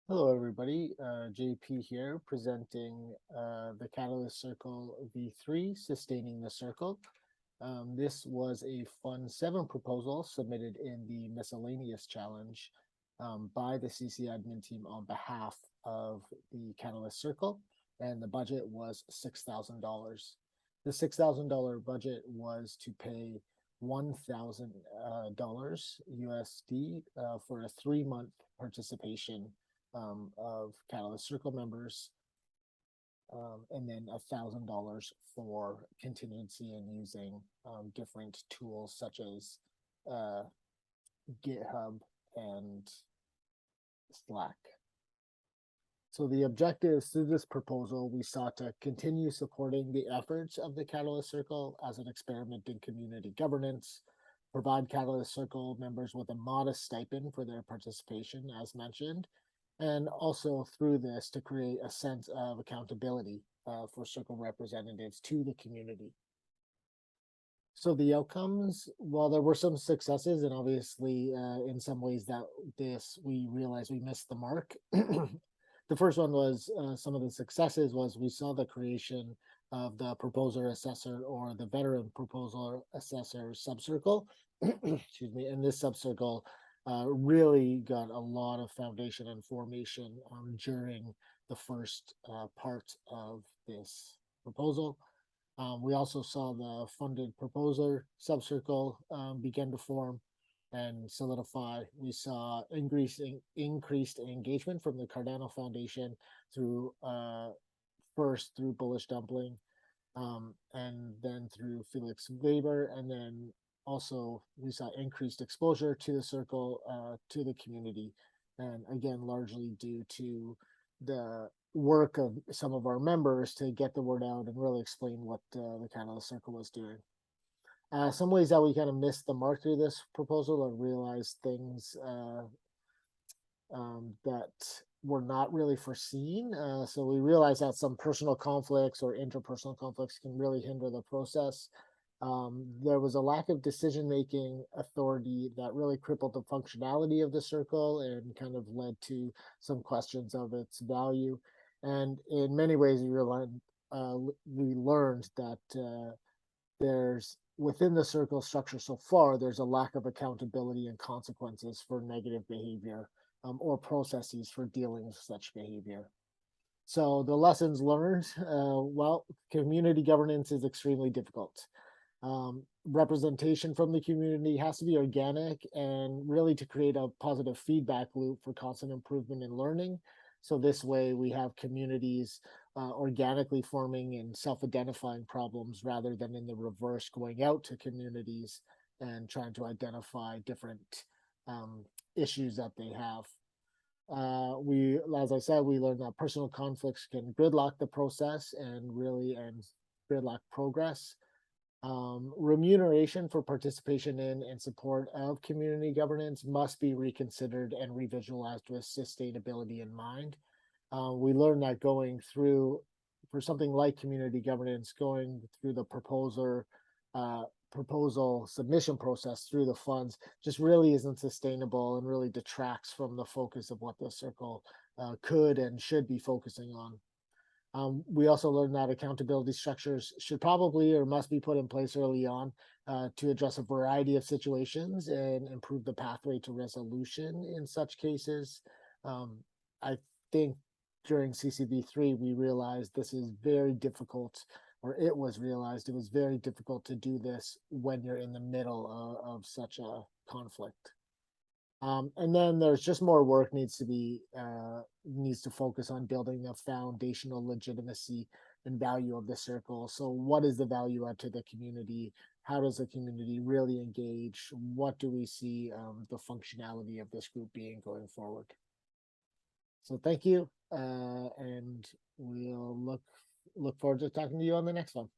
Hello, everybody. JP here presenting the Catalyst Circle V3, Sustaining the Circle. This was a Fund 7 proposal submitted in the Miscellaneous Challenge by the CC admin team on behalf of the Catalyst Circle, and the budget was $6,000. The $6,000 budget was to pay $1,000 USD for a 3-month participation of Catalyst Circle members, and then $1,000 for contingency and using different tools such as GitHub and Slack. So the objectives through this proposal, we sought to continue supporting the efforts of the Catalyst Circle as an experiment in community governance, provide Catalyst Circle members with a modest stipend for their participation, as mentioned, and also through this to create a sense of accountability for Circle representatives to the community. So the outcomes, while there were some successes, and obviously in some ways that we realized we missed the mark. The first one was some of the successes was we saw the creation of the proposer assessor or the veteran proposer assessor subcircle. Excuse me, and this subcircle really got a lot of foundation and formation during the first part of this proposal. We also saw the funded proposer subcircle begin to form and solidify. We saw increased engagement from the Cardano Foundation through first through Bullish Dumpling, and then through Felix Weber, and then also we saw increased exposure to the circle, to the community, and again largely due to the work of some of our members to get the word out and really explain what the Catalyst Circle was doing. Some ways that we kind of missed the mark through this proposal or realized things that were not really foreseen. So we realized that some personal conflicts or interpersonal conflicts can really hinder the process. There was a lack of decision-making authority that really crippled the functionality of the circle and kind of led to some questions of its value. And in many ways, we learned that there's within the circle structure so far, there's a lack of accountability and consequences for negative behavior or processes for dealing with such behavior. So the lessons learned, well, community governance is extremely difficult. Representation from the community has to be organic and really to create a positive feedback loop for constant improvement in learning. So this way we have communities organically forming and self-identifying problems rather than in the reverse going out to communities and trying to identify different issues that they have. As I said, we learned that personal conflicts can gridlock the process and gridlock progress. Remuneration for participation in and support of community governance must be reconsidered and revisualized with sustainability in mind. We learned that going through, for something like community governance, going through the proposal submission process through the funds just really isn't sustainable and really detracts from the focus of what the circle could and should be focusing on. We also learned that accountability structures should probably or must be put in place early on to address a variety of situations and improve the pathway to resolution in such cases. I think during CCv3, we realized this is very difficult, or it was realized it was very difficult to do this when you're in the middle of such a conflict. And then there's just more work needs to focus on building the foundational legitimacy and value of the circle. So what is the value add to the community? How does the community really engage? What do we see the functionality of this group being going forward? So thank you, and we'll look forward to talking to you on the next one.